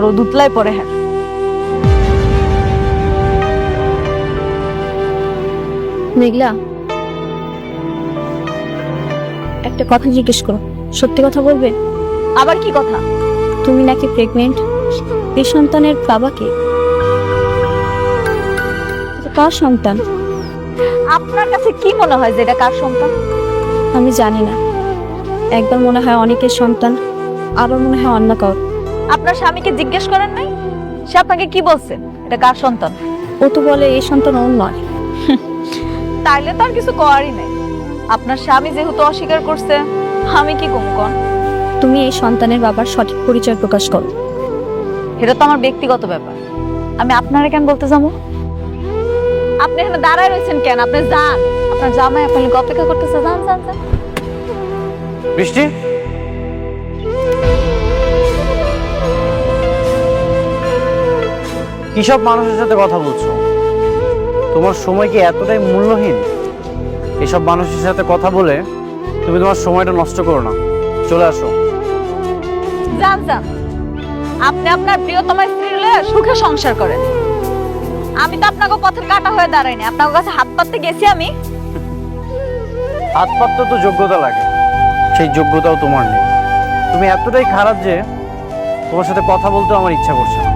আর ও দুতলায় পড়ে। হ্যাঁ, মেঘলা, একটা কথা জিজ্ঞেস করো, সত্যি কথা বলবে? আবার কি কথা? তুমি নাকি প্রেগনেন্ট? এই সন্তানের বাবাকে? কার সন্তান? আপনার কাছে কি মনে হয় যে এটা কার সন্তান? আমি জানি না, একবার মনে হয় অনেকের সন্তান, আবার মনে হয় অন্য কার। আপনার স্বামীকে জিজ্ঞেস করেন নাই? সে আপনাকে কি বলছে এটা কার সন্তান? ও তো বলে এই সন্তান ওর নয়। তাইলে তো আর কিছু করারই নাই। আপনার স্বামী যেহেতু অস্বীকার করছে, আমি কি কম কন? তুমি এই সন্তানের বাবার সঠিক পরিচয় প্রকাশ করো। এটা তো আমার ব্যক্তিগত ব্যাপার, আমি আপনারা কেন বলতে যাবো? আপনি এখানে দাঁড়ায় রয়েছেন কেন? আপনি যান, আপনার জামাই আপনাকে অপেক্ষা করতেছে। যান যান যান। বৃষ্টি, কিসব মানুষের সাথে কথা বলছো? তোমার সময় কি এতটাই মূল্যহীন? এসব মানুষের সাথে কথা বলে তুমি তোমার সময়টা নষ্ট করো না, চলে আসো। যান যান, আপনি আপনার প্রিয়তমা স্ত্রী হলে সুখে সংসার করেন। আমি তো আপনাকে পথের কাটা হয়ে দাঁড়াইনি, আপনার কাছে হাত পাততে গেছি আমি। হাত পাততে তো যোগ্যতা লাগে, সেই যোগ্যতাও তোমার নেই। তুমি এতটাই খারাপ যে তোমার সাথে কথা বলতেও আমার ইচ্ছা করছে না।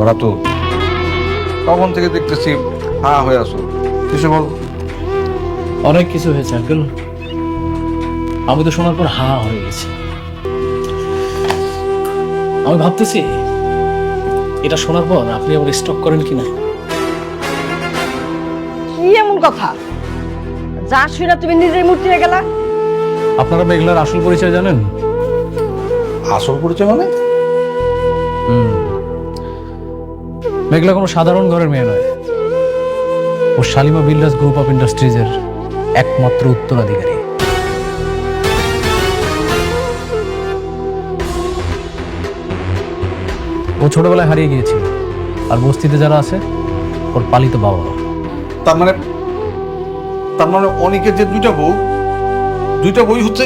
ওরা তো তখন থেকে দেখতেছি হা হয়ে আসো, কিছু বল। অনেক কিছু হয়েছে আঙ্কেল, আমি তো শোনার পর হা হয়ে গেছি। আমি ভাবতেছি এটা শোনার পর আপনি আবার স্টক করেন কিনা। কি এমন কথা যা শুনে তুমি নিজেই মূর্তিতে গেলা? আপনারা মেঘলার আসল পরিচয় জানেন? আসল পরিচয় মানে? মেঘলা কোনো সাধারণ ঘরের মেয়ে নয়, ও শালিমা বিল্ডার্স গ্রুপ অফ ইন্ডাস্ট্রিজের একমাত্র উত্তরাধিকারী। ও ছোটবেলায় হারিয়ে গিয়েছিল, আর বস্তিতে যারা আছে ওর পালিত বাবা। তার মানে অনেকের যে দুইটা বই হচ্ছে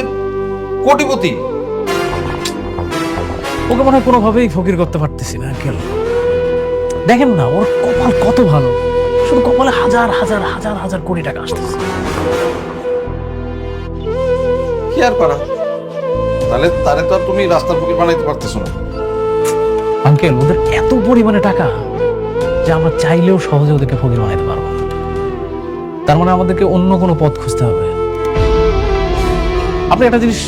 কোটিপতি। ওকে মনে হয় কোনোভাবেই ফকির করতে পারতেছি না আঙ্কেল। দেখেন না, ওর কপাল কত ভালো, শুধু কপালে হাজার হাজার হাজার হাজার কোটি টাকা আসতেছে। কি আর করা, তাহলে তো আর তুমি রাস্তার ফকির বানাইতে পারতেছো না। আঙ্কেল, ওদের এত পরিমাণে টাকা যে আমরা চাইলেও সহজে ওদেরকে ফকির বানাইতে পারবো না। তার মানে আমাদেরকে অন্য কোনো পথ খুঁজতে হবে। আপনি একটা জিনিস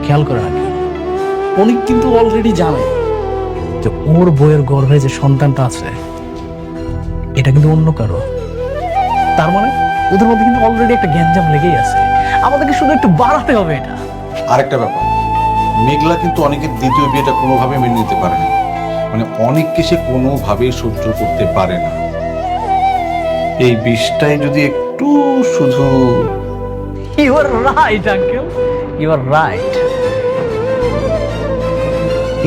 খেয়াল করেন আঙ্কেল, উনি কিন্তু অলরেডি জানে যে ওর বইয়ের গর্ভে যে সন্তানটা আছে এটা কিন্তু অন্য কারো। তার মানে ওদের মধ্যে কিন্তু অলরেডি একটা গ্যাঞ্জাম লেগেই আছে, আমাদেরকে শুধু একটু বাড়াতে হবে এটা। আরেকটা ব্যাপার, মেঘলা কিন্তু অনেকের দ্বিতীয় বিয়েটা কোনোভাবে মেনে নিতে পারে না, মানে অনেককে সে কোনোভাবেই সহ্য করতে পারে না। এই বিষটাই যদি একটু শুধু। You are right uncle, you are right.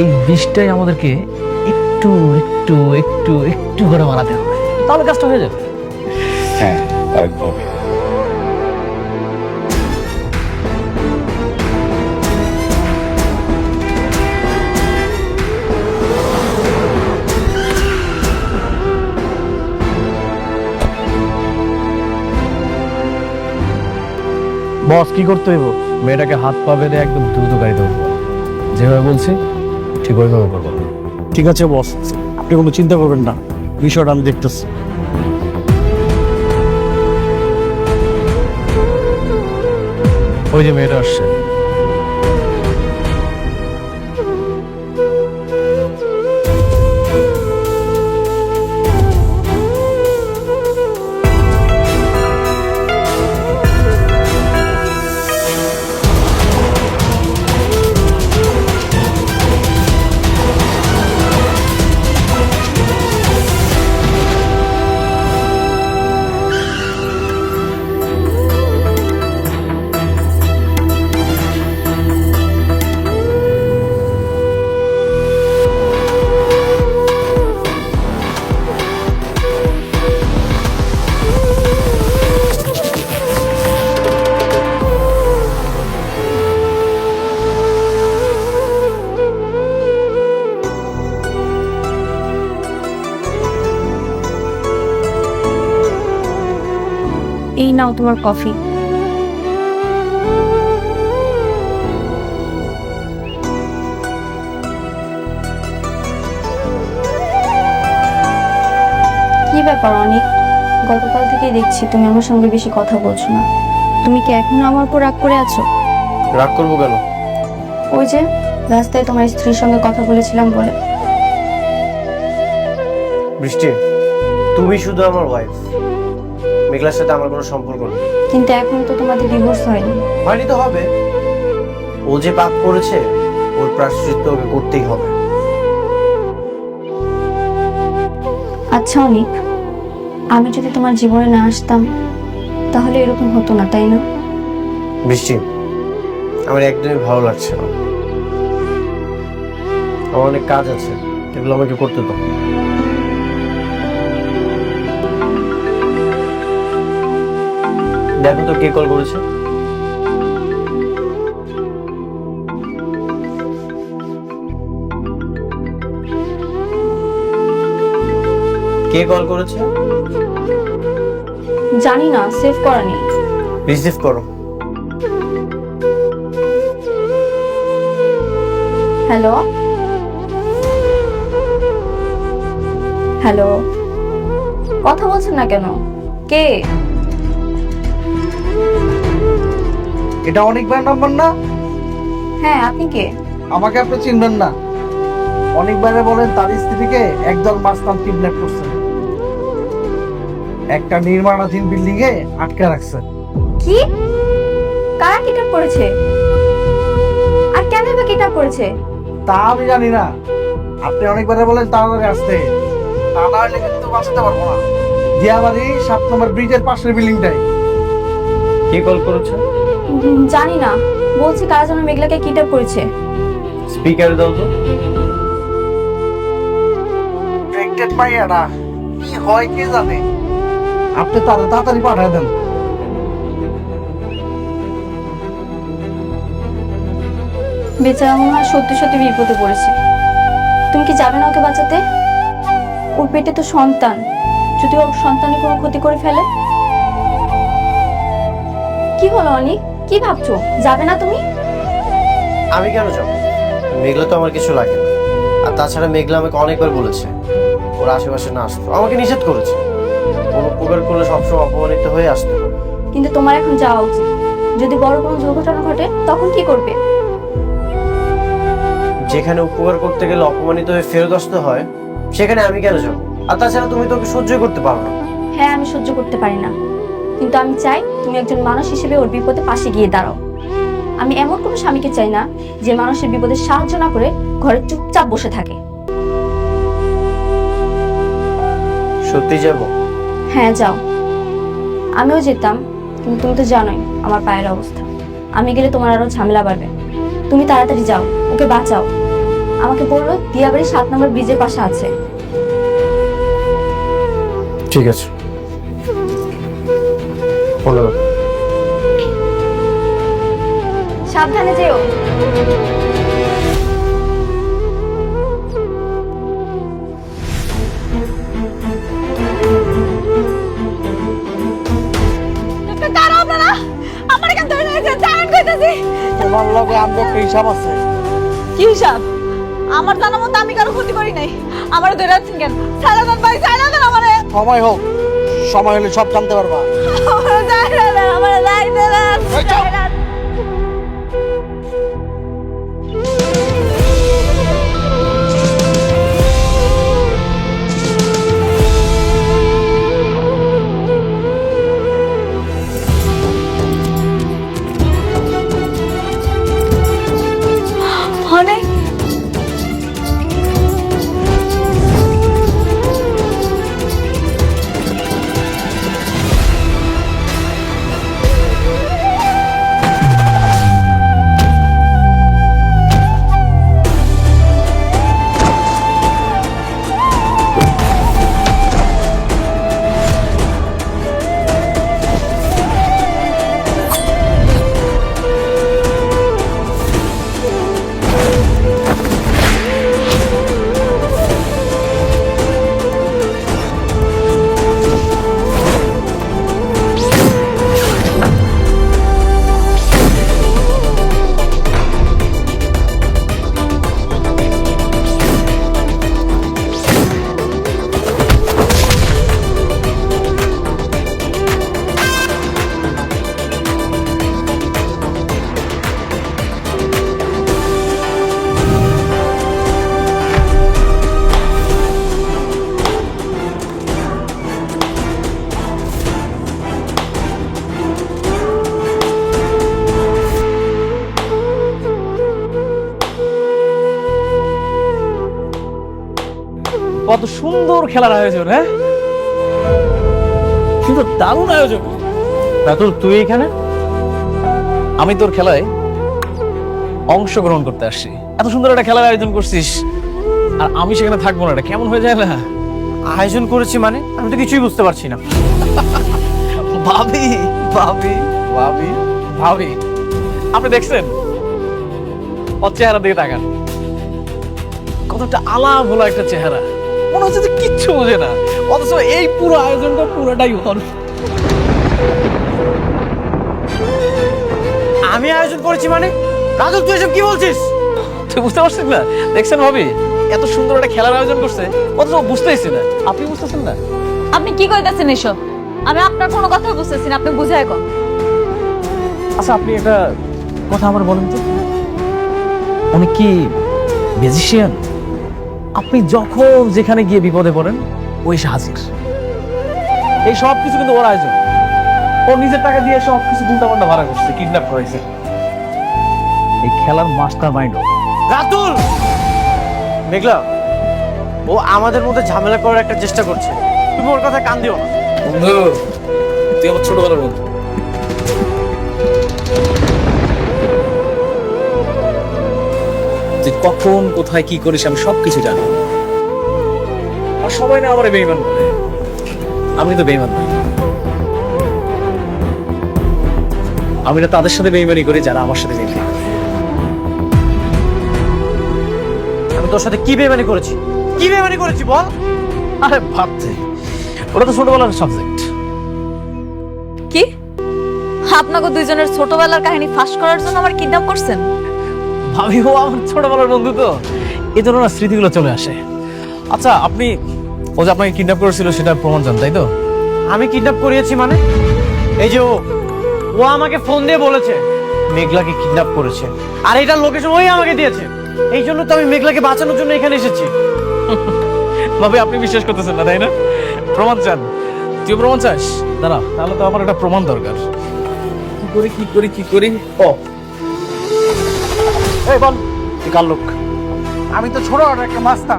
এই বিষটাই আমাদেরকে একটু একটু একটু একটু করে বাড়াতে হবে, তাহলে কাজটা হয়ে যাবে। হ্যাঁ, একভাবে। বস, কি করতে হইব? মেয়েটাকে হাত পা বেঁধে একদম দ্রুত গাড়িতে উঠবো, যেভাবে বলছি ঠিক ওইভাবে করবো। ঠিক আছে বস, আপনি কোনো চিন্তা করবেন না, বিষয়টা আমি দেখতেছি। ওই যে মেয়েটা আসছে। এই নাও তোমার কফি। কি ব্যাপার অনেক? গতকাল থেকে দেখছি তুমি আমার সঙ্গে বেশি কথা বলছো না। তুমি কি এখনো আমার উপর রাগ করে আছো? রাগ করবো কেন? ওই যে রাস্তায় তোমার স্ত্রীর সঙ্গে কথা বলেছিলাম বলে। বৃষ্টি, তুমি শুধু আমার ওয়াইফ, মেঘলার সাথে আমার কোনো সম্পর্ক নেই। কিন্তু এখন তো তোমাদের ডিভোর্স হয়নি। হয়নি তো হবে। ও যে পাপ করেছে ওর প্রায়শ্চিত্ত ওকে করতেই হবে। আচ্ছা অনিক, আমি যদি তোমার জীবনে না আসতাম তাহলে এরকম হতো না, তাই না? বৃষ্টি, আমার একদমই ভালো লাগছে না। আমার অনেক কাজ আছে, এগুলো আমাকে করতে দাও। দেখো তো কে কল করেছে। কে কল করেছে? জানি না, সেভ করা নেই। রিসিভ করো। হ্যালো হ্যালো, কথা বলছেন না কেন? কে? এটা অনেকবার নাম্বার না? হ্যাঁ, আপনি কে? আমাকে আপনি চিনবেন না। অনেকবারে বলেন তার স্ত্রীকে একদল মাস্তান কিডন্যাপ করছে, একটা নির্মাণাধীন বিল্ডিং এ আটকে রাখছে। কি? কারা কিডন্যাপ করেছে? আর কেন বা কিডন্যাপ করেছে? তা আমি জানি না। আপনি অনেকবারে বলেন তাড়াতাড়ি আসতে, তা না হলে কিন্তু বাঁচতে পারবো না। দিয়াবাড়ি 7 নম্বর ব্রিজের পাশের বিল্ডিংটাই। কে কল করেছে? জানি না, বলছি কারা যেন মেঘলাকে কিডন্যাপ করেছে। স্পিকার দাও তো। প্রেগনেন্ট মাইয়াটা কি হয় কে জানে। আপনি তাড়াতাড়ি পাঠিয়ে দেন। বেচারা মনে হয় সত্যি সত্যি বিপদে পড়েছে। তুমি কি যাবে না ওকে বাঁচাতে? ওর পেটে তো সন্তান, যদি ওর সন্তানের কোনো ক্ষতি করে ফেলে। কি হলো অনিক, কি ভাবছো? যাবে না তুমি? আমি কেন যাবো? মেঘলা তো আমার কিছু লাগে না। আর তাছাড়া মেঘলা আমাকে অনেকবার বলেছে ওর আশেপাশে না আসতো, আমাকে নিষেধ করেছে। কোনো উপকার করলে সবসময় অপমানিত হয়ে আসতে হবে। কিন্তু তোমার এখন যাওয়া উচিত। যদি বড় কোনো দুর্ঘটনা ঘটে তখন কি করবে? যেখানে উপকার করতে গেলে অপমানিত হয়ে ফেরত আসতে হয়, সেখানে আমি কেন যাবো? আর তাছাড়া তুমি তো ওকে সহ্য করতে পারো না। হ্যাঁ, আমি সহ্য করতে পারি না, কিন্তু আমি চাই তুমি একজন মানুষ হিসেবে ওর বিপদে পাশে গিয়ে দাঁড়াও। আমি এমন কোনো স্বামীকে চাই না যে মানুষের বিপদে সাহায্য না করে ঘরে চুপচাপ বসে থাকে। সত্যি যাবো? হ্যাঁ, যাও। আমিও যেতাম, কিন্তু তুমি তো জানোই আমার পায়ের অবস্থা। আমি গেলে তোমার আরো ঝামেলা বাড়বে। তুমি তাড়াতাড়ি যাও, ওকে বাঁচাও। আমাকে বললো দিয়াবাড়ি 7 নম্বর ব্রিজের পাশে আছে। ঠিক আছে, বলো। সাবধানে যেও। দাঁড়াও আপনারা, আমার এখান ধরে নিয়েছে, জানেন কইতাছি। তোমার লগে আমগো একটা হিসাব আছে। কি হিসাব? আমার জানা মতো আমি কারো ক্ষতি করি নাই। আমার ধরে রাখছেন কেন? ছাড়া দেন ভাই, ছাড়া দেন আমারে। সময় হোক, সময় হলে সব জানতে পারবা। আমারে ছাড়া দেন, আমারে যাইতে দেন। এই চুপ! ছাড়া দেন। অনেক কত সুন্দর খেলার আয়োজন, হ্যাঁ কিন্তু দারুণ আয়োজন। রাতুল তুই এখানে? আমি তোর খেলায় অংশগ্রহণ করতে আসছি। এত সুন্দর একটা খেলার আয়োজন করছিস আর আমি সেখানে থাকবো না, এটা কেমন হয়ে যায় না? আয়োজন করেছি মানে? আমি তো কিছুই বুঝতে পারছি না। ভাবি ভাবি ভাবি ভাবি, আপনি দেখছেন ওর চেহারা দিকে তাকান, কতটা আলা ভোলা একটা চেহারা, মনে হচ্ছে যে কিচ্ছু বোঝে না, অথচ এই পুরো আয়োজনটা পুরোটাই ওর। আমি আয়োজন করেছি মানে? রাতুল তুই এসব কি বলছিস? তুই বুঝতে পারছিস না? দেখছেন ভাবি, এত সুন্দর একটা খেলার আয়োজন করছে, অথচ ও বুঝতেইছে না। আপনি বুঝতেছেন না? আপনি কি কইতাছেন এসব? আমি আপনার কোনো কথা বুঝতেছি না, আপনি বুঝায় কম। আচ্ছা আপনি একটা কথা আমার বলেন তো, উনি কি ম্যাজিশিয়ান? আপনি যখন যেখানে গিয়ে বিপদে পড়েন ওই এসে হাজির। এই সব কিছু কিন্তু ওর আয়োজন, ও নিজের টাকা দিয়ে সব কিছু উল্টাপাল্টা ভাড়া করছে, কিডন্যাপ করেছে। এই খেলার মাস্টার মাইন্ড। রাতুল! মেঘলা, ও আমাদের মধ্যে ঝামেলা করার একটা চেষ্টা করছে, তুমি ওর কথা কান দিও না। বন্ধু, তুই আমার ছোটবেলার বন্ধু। তুই কখন কোথায় কি করিস আমি সবকিছু জানি, আর সবাই না আমার বেঈমান বলে। আমি তো বেঈমান নই, আমি না তাদের সাথে বেঈমানি করি যারা আমার সাথে বেঈমানি করে। আমি তোর সাথে কি বেমানি করেছি? কি বেমানি করেছি বল? আরে ভাবতে, ওটা তো ছোটবেলার সাবজেক্ট। কি আপনাকে দুইজনের ছোটবেলার কাহিনী ফাঁস করার জন্য আমার কিডন্যাপ করছেন? ভাবি, ও আমার ছোটবেলার বন্ধু তো, এই জন্য না স্মৃতিগুলো চলে আসে। আচ্ছা আপনি, ও যে আপনাকে কিডন্যাপ করেছিল সেটার প্রমাণ জান, তাই তো? আমি কিডন্যাপ করিয়েছি মানে? এই যে ও আমাকে ফোন দিয়ে বলেছে মেঘলাকে কিডন্যাপ করেছে, আর এটার লোকেশন ওই আমাকে দিয়েছে। এই জন্য তো আমি মেঘলাকে বাঁচানোর জন্য এখানে এসেছি। ভাবি আপনি বিশ্বাস করতেছেন না, তাই না? প্রমাণ চান? তুই প্রমাণ চাস? দাঁড়া, তাহলে তো আমার একটা প্রমাণ দরকার। কি করি? ও এই বল, তুই কার লোক? আমি তো ছোট একটা মাস্তা,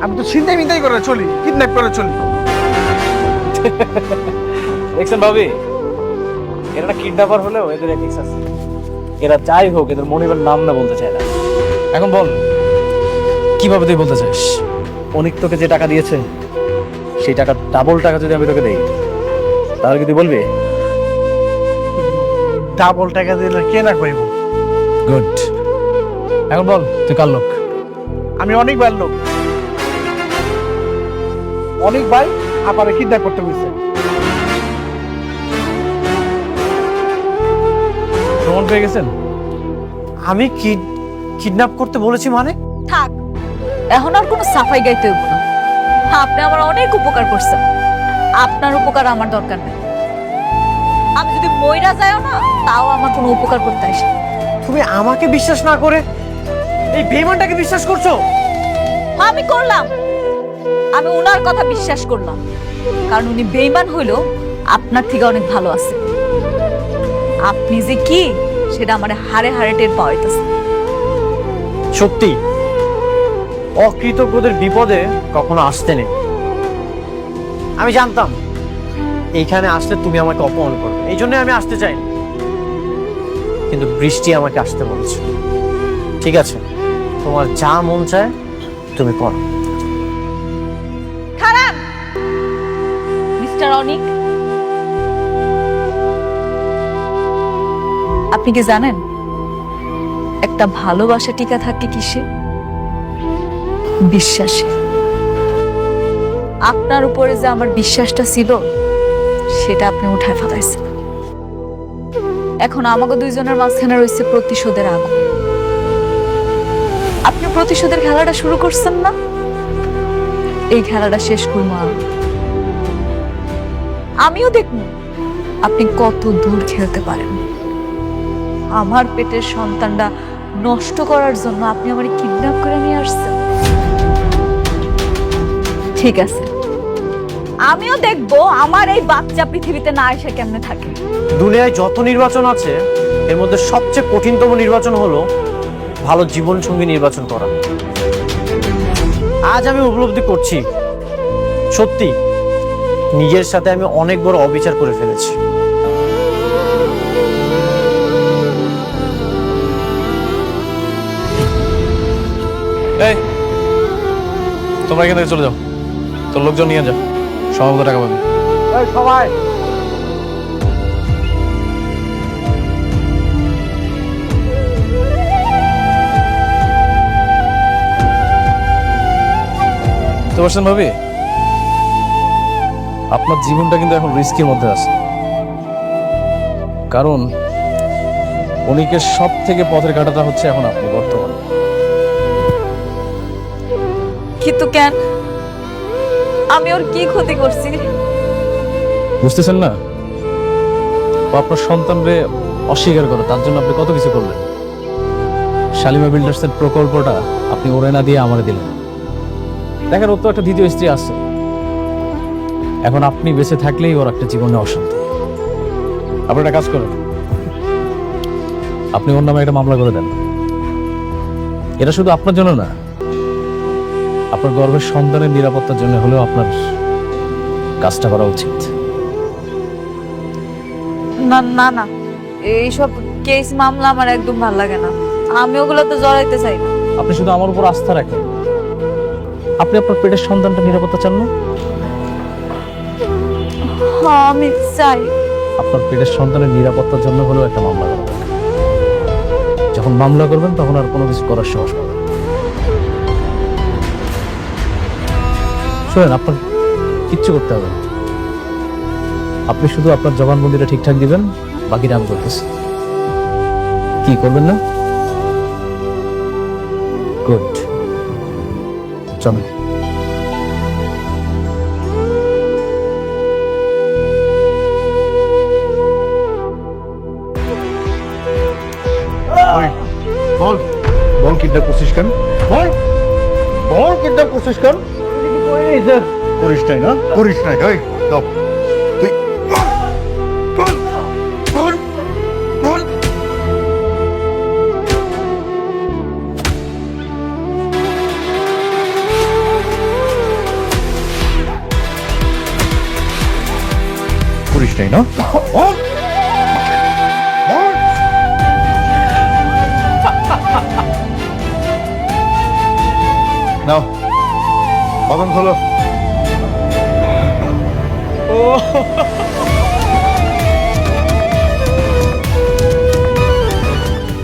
আমি তো ছিনতাই মিনতাই করে চলি, কিডন্যাপ করে চলি। দেখছেন ভাবি, এরা কিডন্যাপার হলেও এদের এথিক্স আছে। এরা যাই হোক, এদের মনিবের নাম না বলতে চায় না। এখন বল, কিভাবে তুই বলতে চাস? অনিক তোকে যে টাকা দিয়েছে সেই টাকা ডাবল টাকা যদি আমি তোকে দেই, তাহলে কি তুই বলবি? ডাবল টাকা দিলে কে না কইব? গুড। এখন বল তুই কার লোক? আমি অনেক বার লোক, অনেক ভাই আপারে কিডন্যাপ করতে বলছে। প্রমাণ পেয়ে গেছেন? আমি কিডন্যাপ করতে বলেছি মানে? থাক, এখন আর কোনো সাফাই গাইতে হইব না। আপনি আমার অনেক উপকার করছেন, আপনার উপকার আমার দরকার নেই। আমি যদি মইরা যাইও না, তাও আমার কোনো উপকার করতে আসে। তুমি আমাকে বিশ্বাস না করে এই বেঈমানটাকে বিশ্বাস করছো? আমি করলাম, আমি ওনার কথা বিশ্বাস করলাম, কারণ উনি বেঈমান হইলো আপনার থেকে অনেক ভালো আছে। আপনি যে কি সেটা আমার হাড়ে হাড়ে টের পাওয়া হইতেছে। সত্যি অকৃতজ্ঞদের বিপদে কখনো আসতে নেই। আমি জানতাম এইখানে আসলে তুমি আমাকে অপমান করবে, এই জন্য আমি আসতে চাইনি, কিন্তু বৃষ্টি আমাকে আসতে বলেছে। ঠিক আছে, তোমার যা মন চায় তুমি করো। খারাপ মিস্টার অনিক, আপনি কি জানেন একটা ভালোবাসা টিকা থাকে কিসে? বিশ্বাসে। আপনার উপরে যে আমার বিশ্বাসটা ছিল সেটা আপনি উঠায় ফেলাইছেন। এখন আমাকে দুইজনের মাঝখানে রয়েছে প্রতিশোধের আগুন। আপনি প্রতিশোধের খেলাটা শুরু করছেন না? এই খেলাটা শেষ করবো আমিও দেখব আপনি কত দূর খেলতে পারেন। আমার পেটের সন্তানটা নষ্ট করার জন্য আপনি আমার কিডন্যাপ করে নিয়ে আসছেন। ঠিক আছে, আমিও দেখবো আমার এই বাচ্চা পৃথিবীতে না এসে কেমনে থাকে। দুনিয়ায় যত নির্বাচন আছে এর মধ্যে সবচেয়ে কঠিনতম নির্বাচন হলো ভালো জীবন সঙ্গী নির্বাচন করা। আজ আমি উপলব্ধি করছি, সত্যি নিজের সাথে আমি অনেক বড় অবিচার করে ফেলেছি। এই তোমরা এখান থেকে চলে যাও, তোর লোকজন নিয়ে যাও, সময় মতো টাকা পাবি। এই সবাই বুঝতে পারছেন ভাবি, আপনার জীবনটা কিন্তু এখন রিস্কের মধ্যে আছে। কারণ অনিকের সব থেকে পথের কাঁটাটা হচ্ছে এখন আপনি বর্তমানে। কিন্তু কেন? আমি ওর কি ক্ষতি করছি? বুঝতেছেন না, ও আপনার সন্তানরে অস্বীকার করে, তার জন্য আপনি কত কিছু করলেন। শালিমা বিল্ডার্সের প্রকল্পটা আপনি ওরে না দিয়ে আমারে দিলেন। দেখেন, ওর তো একটা দ্বিতীয় স্ত্রী আছে, এখন আপনি বেঁচে থাকলেই ওর একটা জীবনে অশান্তি। আপনি একটা কাজ করেন, আপনি ওর নামে একটা মামলা করে দেন। এটা শুধু আপনার জন্য না, আপনার গর্ভের সন্তানের নিরাপত্তার জন্য হলেও আপনার কাজটা করা উচিত। না না না, এইসব কেস মামলা আমার একদম ভালো লাগে না। আমি ওগুলো তো জড়াইতে চাই না। আপনি শুধু আমার উপর আস্থা রাখেন। আপনি আপনার পেটের সন্তানটা নিরাপত্তা চান না? হ্যাঁ, আমি চাই। আপনার পেটের সন্তানের নিরাপত্তার জন্য হলেও একটা মামলা করা দরকার। যখন মামলা করবেন তখন আর কোনো কিছু করার সাহস পাবেন না। শোনেন, আপনার কিচ্ছু করতে হবে না। আপনি শুধু আপনার জবানবন্দিটা ঠিকঠাক দিবেন, বাকিটা আমি করতেছি। কি করবেন না? গুড, চলেন। বল বল কিডন্যাপ করছিস কেন? বল বল কিডন্যাপ করছিস কেন? করিস নাই না? করিস নাই। ওই দাও তুই বল বল বল। করিস নাই না? বল বল। নাও বাদন খোলো।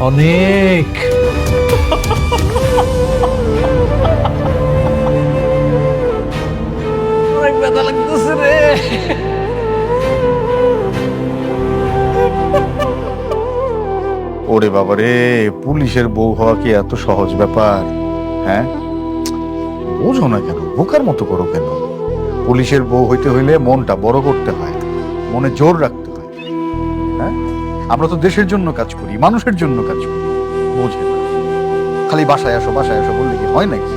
অনেক অনেক ব্যথা লাগতেছে রে। ওরে বাবা রে, পুলিশের বউ হওয়া কি এত সহজ ব্যাপার? হ্যাঁ, বোঝো না কেন, বোকার মতো করো কেন? পুলিশের বউ হইতে হইলে মনটা বড় করতে হয়, মনে জোর রাখতে হয়। হ্যাঁ, আমরা তো দেশের জন্য কাজ করি, মানুষের জন্য কাজ করি, বোঝে না। খালি বাসায় আসো বাসায় আসো বললে কি হয় নাকি?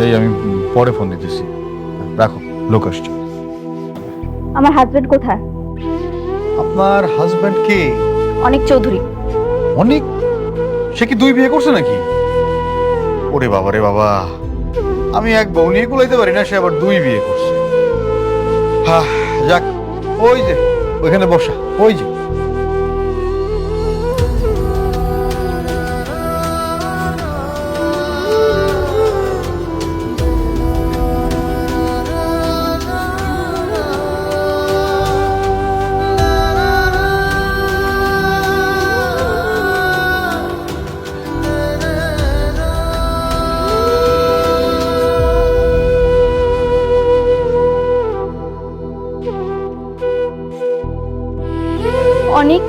এই আমি পরে ফোন দিতেছি, রাখো, লোক আসছে। আমার হাজবেন্ড কোথায়? আপনার হাজবেন্ড কে? অনেক চৌধুরী। অনেক? সে কি 2 বিয়ে করছে নাকি? ওরে বাবা রে বাবা, আমি এক বউ নিয়ে কুলাইতে পারি না, সে আবার 2 বিয়ে করছে। হ্যাঁ যাক, ওই যে ওইখানে বসা, ওই যে। অনেক,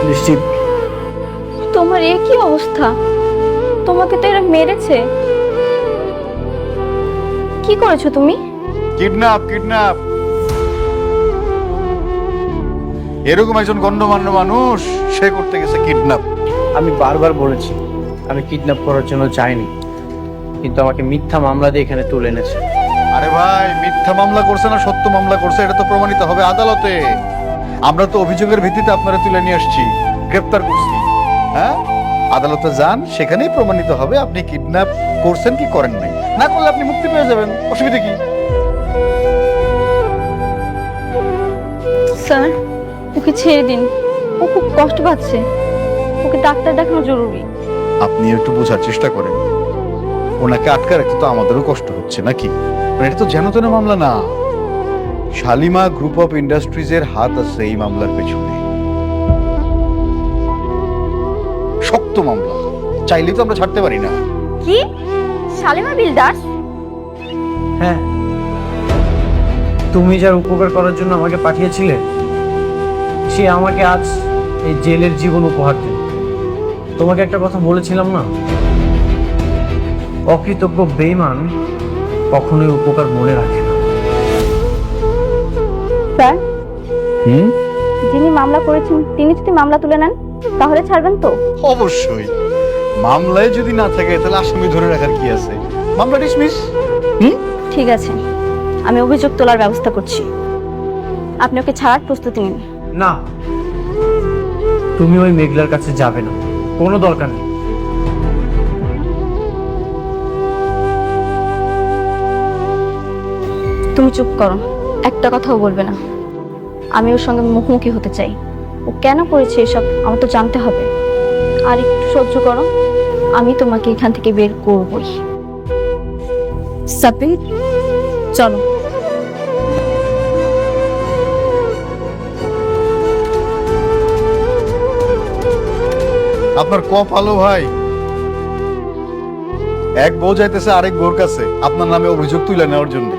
নিশ্চিত তোমার এ কি অবস্থা? তোমাকে তো এরা মেরেছে। কি করেছো তুমি? Kidnap kidnap. এরকম একজন গণ্যমান্য মানুষ, সে করতে গেছে কিডন্যাপ। আমি বারবার বলেছি আমি কিডন্যাপ করার জন্য চাইনি, কিন্তু আমাকে মিথ্যা মামলা দিয়ে এখানে তুলে এনেছে। আরে ভাই, মিথ্যা মামলা করছে না সত্য মামলা করছে এটা তো প্রমাণিত হবে আদালতে। আমরা তো অভিযোগের ভিত্তিতে আপনারা তুলে নিয়ে আসছি, গ্রেফতার করছি। হ্যাঁ, আদালতে যান, সেখানেই প্রমাণিত হবে আপনি কিডন্যাপ করছেন কি করেন নাই। না করলে আপনি মুক্তি পেয়ে যাবেন, অসুবিধা কি? স্যার, ওকে ছেড়ে দিন, ও খুব কষ্ট পাচ্ছে, ওকে ডাক্তার দেখানো জরুরি। আপনি একটু বোঝার চেষ্টা করেন, ওনাকে আটকা রাখতে তো আমাদেরও কষ্ট হচ্ছে নাকি? মানে এটা তো যেন তেন মামলা না। শালিমা গ্রুপ অফ ইন্ডাস্ট্রিজের হাত আছে এই মামলার পেছনে। শক্ত মামলা, চাইলেই তো আমরা ছাড়তে পারি না। কি? শালিমা বিল্ডার্স? হ্যাঁ, তুমি যার উপকার করার জন্য আমাকে পাঠিয়েছিলে, সে আমাকে আজ এই জেলের জীবন উপহার দিল। তোমাকে একটা কথা বলেছিলাম না, অকৃতজ্ঞ বেঈমান কখনোই উপকার মনে রাখে না। স্যার, যিনি মামলা করেছেন তিনি যদি মামলা তুলে নেন তাহলে ছাড়বেন তো? অবশ্যই, মামলায় যদি না থাকে তাহলে আসামি ধরে রাখার কি আছে? মামলা ডিসমিস। ঠিক আছে, আমি অভিযোগ তোলার ব্যবস্থা করছি, আপনি ওকে ছাড়ার প্রস্তুতি নিন। না, তুমি ওই মেঘলার কাছে যাবে না, কোনো দরকার নেই। তুমি চুপ করো, একটা কথাও বলবে না। আমি ওর সঙ্গে মুখোমুখি হতে চাই, ও কেন করেছে এসব আমার তো জানতে হবে। আর একটু সহ্য করো, আমি তোমাকে এখান থেকে বের করবই। সাপির, চলো। আপনার কপালো ভাই, এক বউ যাইতেছে আরেক বউর কাছে আপনার নামে অভিযোগ তুলে নেওয়ার জন্য।